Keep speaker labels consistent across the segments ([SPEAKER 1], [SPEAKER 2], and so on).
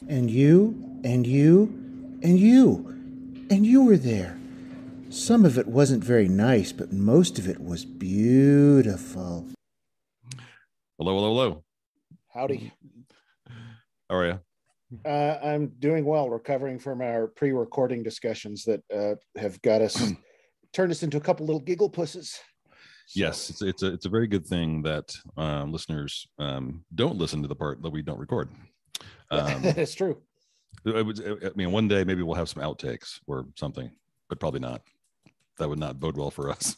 [SPEAKER 1] And you, and you, and you, and you were there. Some of it wasn't very nice, but most of it was beautiful.
[SPEAKER 2] Hello, hello, hello.
[SPEAKER 3] Howdy.
[SPEAKER 2] How are you?
[SPEAKER 3] I'm doing well, recovering from our pre-recording discussions that have got us turned us into a couple little giggle pusses.
[SPEAKER 2] So. Yes, it's a very good thing that listeners don't listen to the part that we don't record.
[SPEAKER 3] That's true.
[SPEAKER 2] I mean, one day maybe we'll have some outtakes or something, but probably not. That would not bode well for us.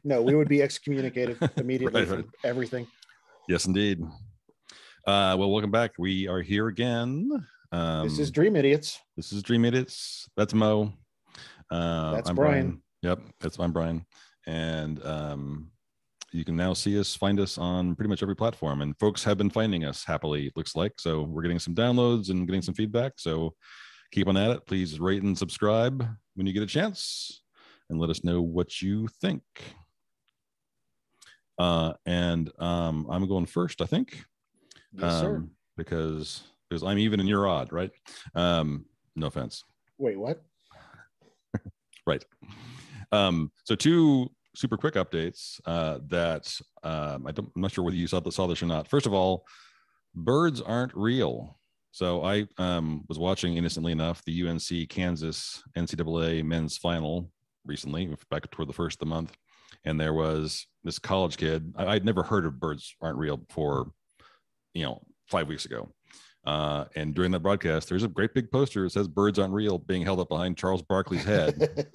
[SPEAKER 3] No, we would be excommunicated immediately from everything.
[SPEAKER 2] Yes, indeed. Well, welcome back. We are here again.
[SPEAKER 3] This is Dream Idiots.
[SPEAKER 2] That's Mo.
[SPEAKER 3] That's
[SPEAKER 2] I'm
[SPEAKER 3] Bryan.
[SPEAKER 2] Yep, I'm Bryan. And you can now find us on pretty much every platform. And folks have been finding us happily, it looks like. So we're getting some downloads and getting some feedback. So keep on at it. Please rate and subscribe when you get a chance and let us know what you think. And I'm going first, I think.
[SPEAKER 3] Yes, sir.
[SPEAKER 2] Because I'm even and you're odd, right? No offense.
[SPEAKER 3] Wait, what?
[SPEAKER 2] Right. So two super quick updates that I'm not sure whether you saw this or not. First of all, birds aren't real. So I was watching, innocently enough, the UNC Kansas NCAA men's final recently, back toward the first of the month. And there was this college kid. I'd never heard of birds aren't real before, 5 weeks ago. And during that broadcast, there's a great big poster that says birds aren't real being held up behind Charles Barkley's head.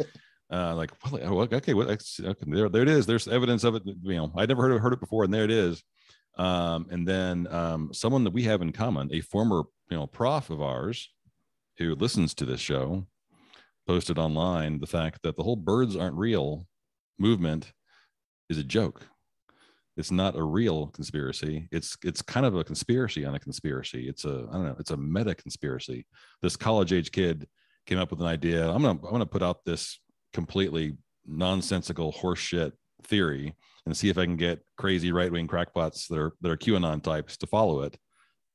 [SPEAKER 2] Like, well, okay, there it is. There's evidence of it. I'd never heard it before, and there it is. And then someone that we have in common, a former prof of ours who listens to this show, posted online the fact that the whole birds aren't real movement is a joke. It's not a real conspiracy. It's kind of a conspiracy on a conspiracy. It's a meta conspiracy. This college age kid came up with an idea. I'm gonna put out this completely nonsensical horseshit theory and see if I can get crazy right-wing crackpots that are QAnon types to follow it.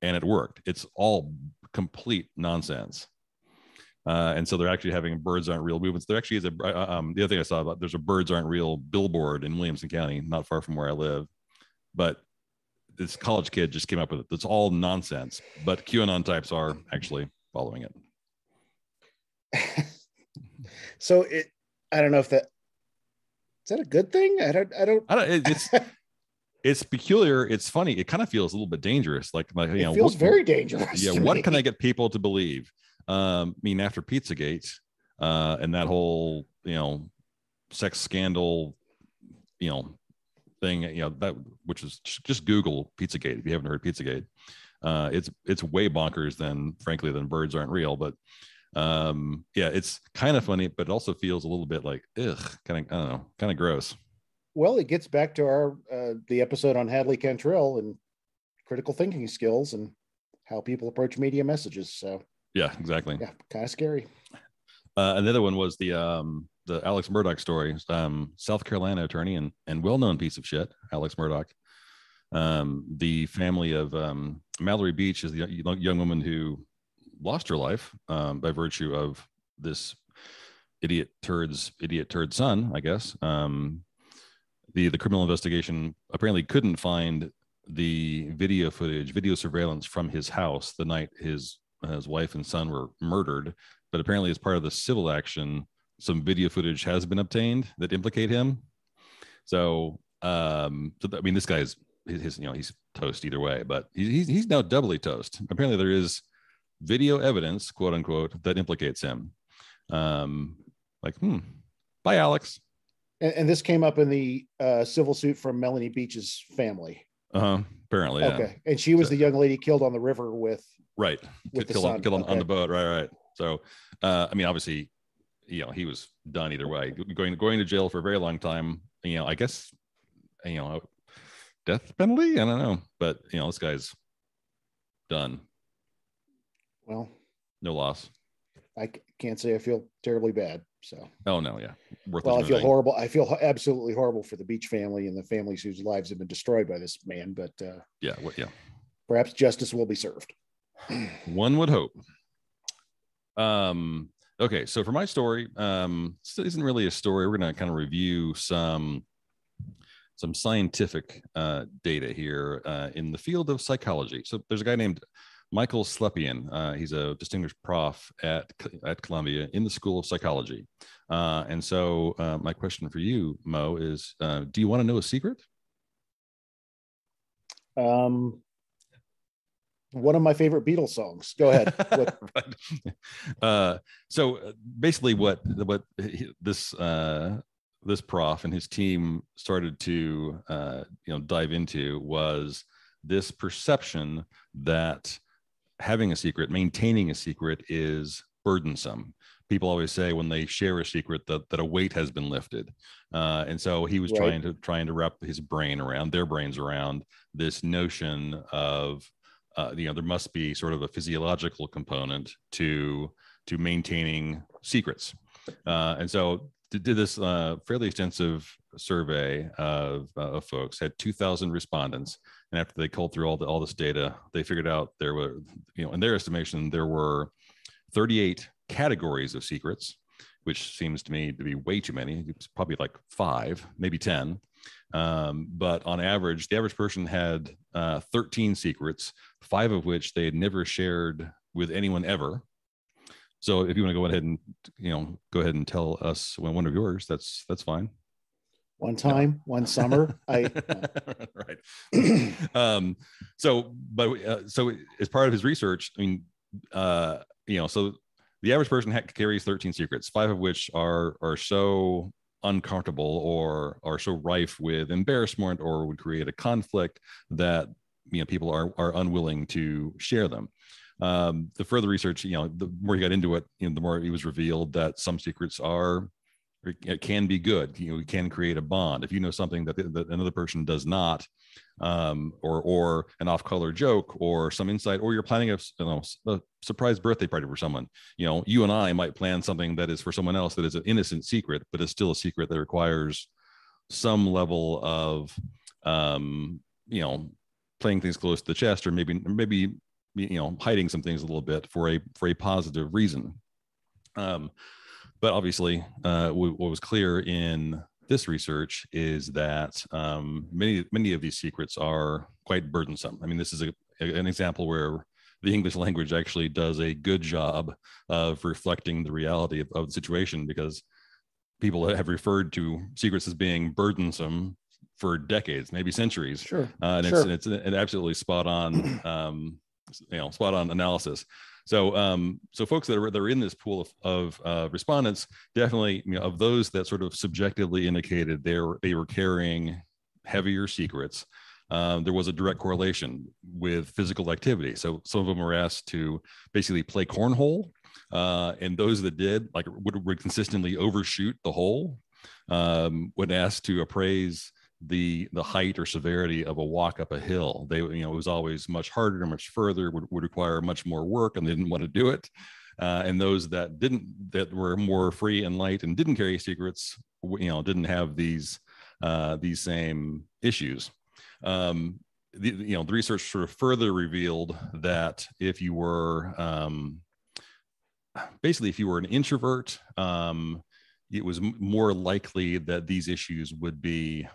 [SPEAKER 2] And it worked. It's all complete nonsense. And so they're actually having birds aren't real movements. There actually is the other thing I saw about, there's a birds aren't real billboard in Williamson County, not far from where I live. But this college kid just came up with it. It's all nonsense, but QAnon types are actually following
[SPEAKER 3] it. So I don't know if is that a good thing? I don't.
[SPEAKER 2] It's peculiar. It's funny. It kind of feels a little bit dangerous. Like
[SPEAKER 3] it feels very dangerous.
[SPEAKER 2] Yeah. What can I get people to believe? I mean, after Pizzagate and that whole sex scandal thing, that, which is just Google Pizzagate if you haven't heard Pizzagate. It's way bonkers than birds aren't real. But yeah, it's kind of funny, but it also feels a little bit like kind of gross.
[SPEAKER 3] Well, it gets back to our the episode on Hadley Cantrell and critical thinking skills and how people approach media messages. So
[SPEAKER 2] yeah, exactly.
[SPEAKER 3] Yeah, kind of scary.
[SPEAKER 2] Another one was the Alex Murdaugh story. South Carolina attorney and well-known piece of shit, Alex Murdaugh. The family of Mallory Beach is the young woman who lost her life by virtue of this idiot turd son, I guess. The criminal investigation apparently couldn't find the video surveillance from his house the night his wife and son were murdered, but apparently as part of the civil action, some video footage has been obtained that implicate him. So, I mean, this guy's he's toast either way, but he's now doubly toast. Apparently there is video evidence, quote unquote, that implicates him. Bye, Alex.
[SPEAKER 3] And this came up in the civil suit from Melanie Beach's family.
[SPEAKER 2] Apparently,
[SPEAKER 3] okay. Yeah. And she was the young lady killed on the river with
[SPEAKER 2] killed on the boat. Right. So, I mean, obviously, he was done either way. Going to jail for a very long time. I guess, death penalty. I don't know, but this guy's done.
[SPEAKER 3] Well,
[SPEAKER 2] no loss.
[SPEAKER 3] I can't say I feel terribly bad. So.
[SPEAKER 2] Oh no, yeah.
[SPEAKER 3] Well, I feel horrible. I feel absolutely horrible for the Beach family and the families whose lives have been destroyed by this man. But
[SPEAKER 2] yeah.
[SPEAKER 3] Perhaps justice will be served.
[SPEAKER 2] One would hope. Okay, so for my story, this isn't really a story. We're going to kind of review some scientific data here in the field of psychology. So there's a guy named Michael Slepian. He's a distinguished prof at Columbia in the School of Psychology. And so my question for you, Mo, is do you want to know a secret?
[SPEAKER 3] One of my favorite Beatles songs. Go ahead.
[SPEAKER 2] So basically what this prof and his team started to dive into was this perception that having a secret, maintaining a secret, is burdensome. People always say when they share a secret that a weight has been lifted, and so he was trying to wrap his brain around their brains around this notion of there must be sort of a physiological component to maintaining secrets, and so did this fairly extensive survey of folks, had 2,000 respondents, and after they culled through all this data, they figured out there were, in their estimation, there were 38 categories of secrets, which seems to me to be way too many. It's probably like 5, maybe 10. But on average, the average person had 13 secrets, 5 of which they had never shared with anyone ever. So if you want to go ahead and tell us one of yours, that's fine.
[SPEAKER 3] One time, one summer,
[SPEAKER 2] right. So as part of his research, I mean, so the average person carries 13 secrets, 5 of which are so uncomfortable or are so rife with embarrassment or would create a conflict that people are unwilling to share them. The further research, the more he got into it, the more it was revealed that some secrets can be good. You can create a bond if you know something that another person does not, or an off-color joke, or some insight, or you're planning a surprise birthday party for someone. You and I might plan something that is for someone else that is an innocent secret, but it's still a secret that requires some level of, playing things close to the chest, or maybe hiding some things a little bit for a positive reason. But obviously, what was clear in this research is that many of these secrets are quite burdensome. I mean, this is an example where the English language actually does a good job of reflecting the reality of the situation, because people have referred to secrets as being burdensome for decades, maybe centuries.
[SPEAKER 3] Sure.
[SPEAKER 2] It's an absolutely spot on, spot on analysis. So folks that are in this pool of respondents, definitely, of those that sort of subjectively indicated they were carrying heavier secrets, there was a direct correlation with physical activity. So some of them were asked to basically play cornhole, and those that did would consistently overshoot the hole. When asked to appraise the height or severity of a walk up a hill, it was always much harder and much further, would require much more work, and they didn't want to do it. And those that were more free and light and didn't carry secrets, didn't have these same issues. The research sort of further revealed that if you were an introvert, it was more likely that these issues would be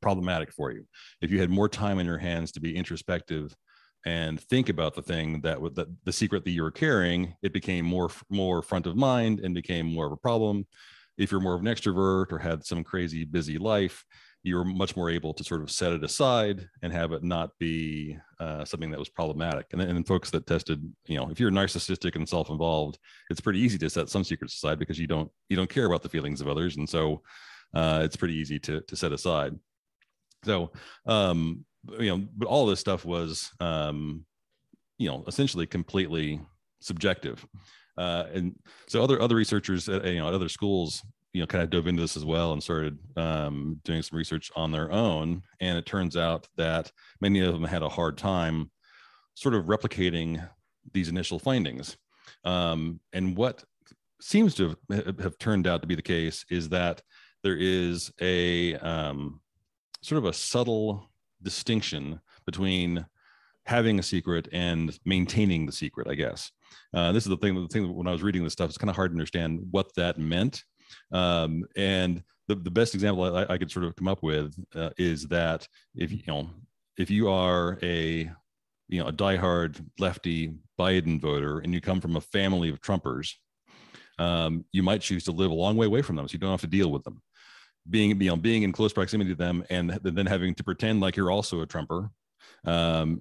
[SPEAKER 2] problematic for you. If you had more time in your hands to be introspective and think about the thing the secret that you were carrying, it became more front of mind and became more of a problem. If you're more of an extrovert or had some crazy busy life, you're much more able to sort of set it aside and have it not be something that was problematic. And then folks that tested, if you're narcissistic and self-involved, it's pretty easy to set some secrets aside because you don't care about the feelings of others, and so it's pretty easy to set aside. So, but all this stuff was, essentially completely subjective. And so other researchers at other schools, kind of dove into this as well and started doing some research on their own. And it turns out that many of them had a hard time sort of replicating these initial findings. And what seems to have turned out to be the case is that there is a sort of a subtle distinction between having a secret and maintaining the secret, I guess. This is the thing when I was reading this stuff, it's kind of hard to understand what that meant. And the best example I could sort of come up with is that if you are a diehard lefty Biden voter and you come from a family of Trumpers, you might choose to live a long way away from them, so you don't have to deal with them. Being in close proximity to them and then having to pretend like you're also a Trumper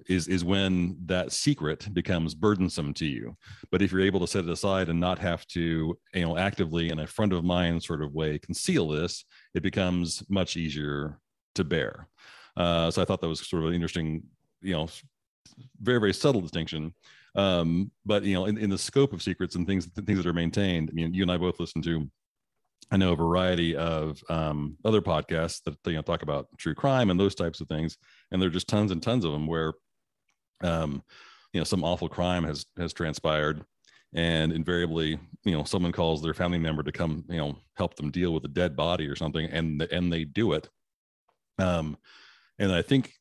[SPEAKER 2] is when that secret becomes burdensome to you. But if you're able to set it aside and not have to, actively in a front of mind sort of way conceal this, it becomes much easier to bear. So I thought that was sort of an interesting, very, very subtle distinction. But in the scope of secrets and things that are maintained, I mean, you and I both listen to, I know, a variety of other podcasts that talk about true crime and those types of things, and there are just tons and tons of them where some awful crime has transpired, and invariably someone calls their family member to come help them deal with a dead body or something, and they do it. And I think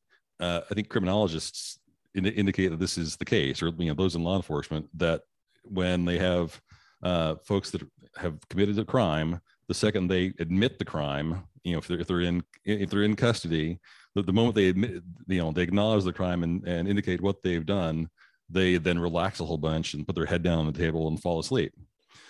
[SPEAKER 2] criminologists indicate that this is the case, or those in law enforcement, that when they have folks that have committed a crime, the second they admit the crime, if they're in custody, the moment they admit, they acknowledge the crime and indicate what they've done, they then relax a whole bunch and put their head down on the table and fall asleep.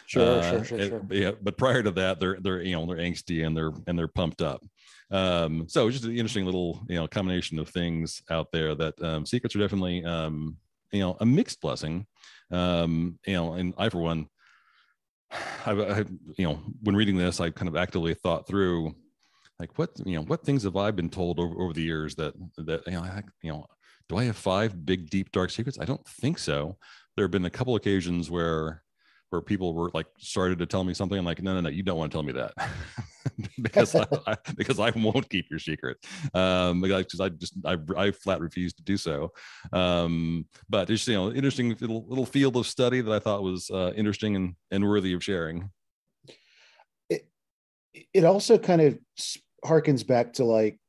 [SPEAKER 3] Sure.
[SPEAKER 2] Yeah, but prior to that, they're angsty and they're pumped up. So just an interesting little combination of things out there that secrets are definitely a mixed blessing. And I, for one, I when reading this, I kind of actively thought through, like, what things have I been told over the years that do I have 5 big, deep, dark secrets? I don't think so. There have been a couple occasions where people were like started to tell me something. I'm like, no, you don't want to tell me that because I won't keep your secret. Because I flat refuse to do so. But it's interesting little field of study that I thought was interesting and worthy of sharing.
[SPEAKER 3] It also kind of harkens back to like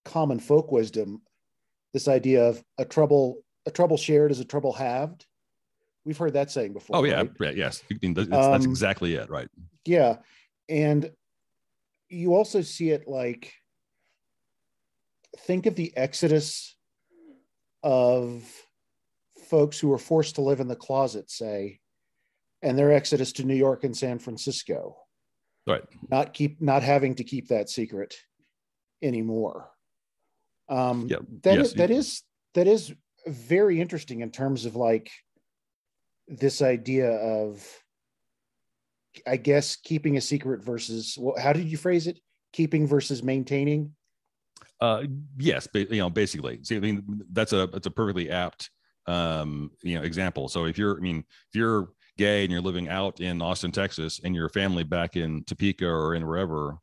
[SPEAKER 3] common folk wisdom. This idea of a trouble shared is a trouble halved. We've heard that saying before.
[SPEAKER 2] Oh, yeah.
[SPEAKER 3] Right?
[SPEAKER 2] Yeah, yes. That's exactly it. Right.
[SPEAKER 3] Yeah. And you also see it like, think of the exodus of folks who were forced to live in the closet, say, and their exodus to New York and San Francisco.
[SPEAKER 2] Right.
[SPEAKER 3] Not having to keep that secret anymore. That is very interesting in terms of like this idea of, I guess, keeping a secret versus, how did you phrase it? Keeping versus maintaining?
[SPEAKER 2] Yes, basically. See, I mean, that's a perfectly apt example. So if you're gay and you're living out in Austin, Texas, and your family back in Topeka or in wherever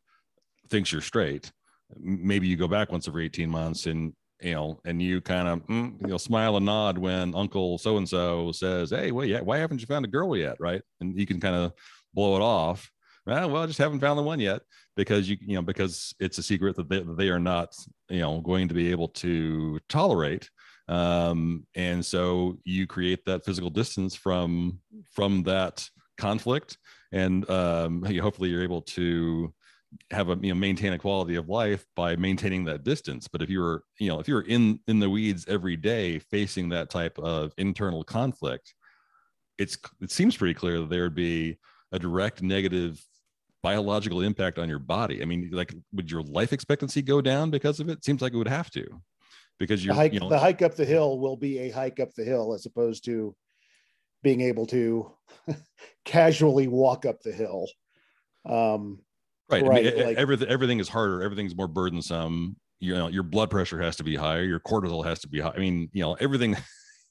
[SPEAKER 2] thinks you're straight, maybe you go back once every 18 months and you kind of smile and nod when Uncle so and so says, "Hey, why haven't you found a girl yet?" Right, and you can kind of blow it off. Well, I just haven't found the one yet, because because it's a secret that they are not going to be able to tolerate. And so you create that physical distance from that conflict, and hopefully you're able to have maintain a quality of life by maintaining that distance. But if you're in the weeds every day facing that type of internal conflict, it seems pretty clear that there would be a direct negative biological impact on your body. I mean, like, would your life expectancy go down because of it? Seems like it would have to, because the
[SPEAKER 3] hike up the hill will be a hike up the hill as opposed to being able to casually walk up the hill.
[SPEAKER 2] Right.
[SPEAKER 3] Right.
[SPEAKER 2] I mean, everything is harder. Everything's more burdensome. Your blood pressure has to be higher. Your cortisol has to be high. I mean, everything.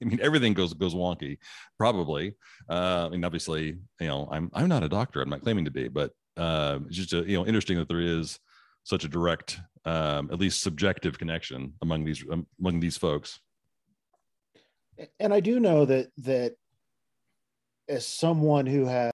[SPEAKER 2] I mean, everything goes wonky, probably. I mean, obviously, I'm not a doctor. I'm not claiming to be, but it's just interesting that there is such a direct, at least subjective connection among these folks.
[SPEAKER 3] And I do know that as someone who has